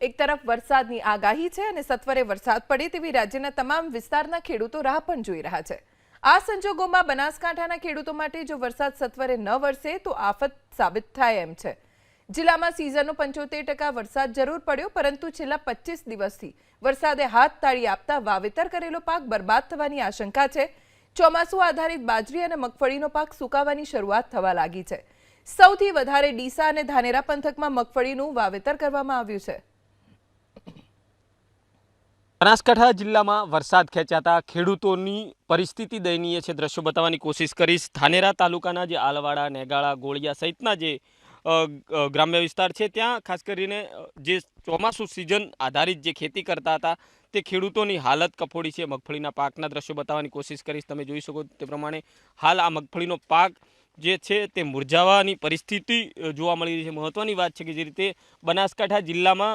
એક તરફ વરસાદની આગાહી છે અને સત્વરે વરસાદ પડે તેવી રાજ્યના તમામ વિસ્તારના ખેડૂતો રાહ પણ જોઈ રહ્યા છે। આ સંજોગોમાં બનાસકાંઠાના ખેડૂતો માટે જો વરસાદ સત્વરે ન વરસે તો આફત સાબિત થાય એમ છે। જિલ્લામાં સિઝનનો 75% વરસાદ જરૂર પડ્યો, પરંતુ છેલ્લા 25 દિવસથી વરસાદે હાથ તાળી આપતા વાવેતર કરેલો પાક બરબાદ થવાની આશંકા છે। ચોમાસુ આધારિત બાજરી અને મગફળીનો પાક સુકાવાની શરૂઆત થવા લાગી છે। સૌથી વધારે ડીસા અને ધાનેરા પંથકમાં મગફળીનું વાવેતર કરવામાં આવ્યું છે। બનાસકાંઠા જિલ્લામાં વરસાદ ખેંચાતા ખેડૂતોની પરિસ્થિતિ દયનીય છે। દ્રશ્યો બતાવવાની કોશિશ કરીશ। ધાનેરા તાલુકાના જે આલવાડા, નેગાળા, ગોળિયા સહિતના જે ગ્રામ્ય વિસ્તાર છે ત્યાં ખાસ કરીને જે ચોમાસું સિઝન આધારિત જે ખેતી કરતા હતા તે ખેડૂતોની હાલત કફોડી છે। મગફળીના પાકના દ્રશ્યો બતાવવાની કોશિશ કરીશ। તમે જોઈ શકો તે પ્રમાણે હાલ આ મગફળીનો પાક જે છે તે મુરઝાવાની પરિસ્થિતિ જોવા મળી રહી છે। મહત્વની વાત છે કે જે રીતે બનાસકાંઠા જિલ્લામાં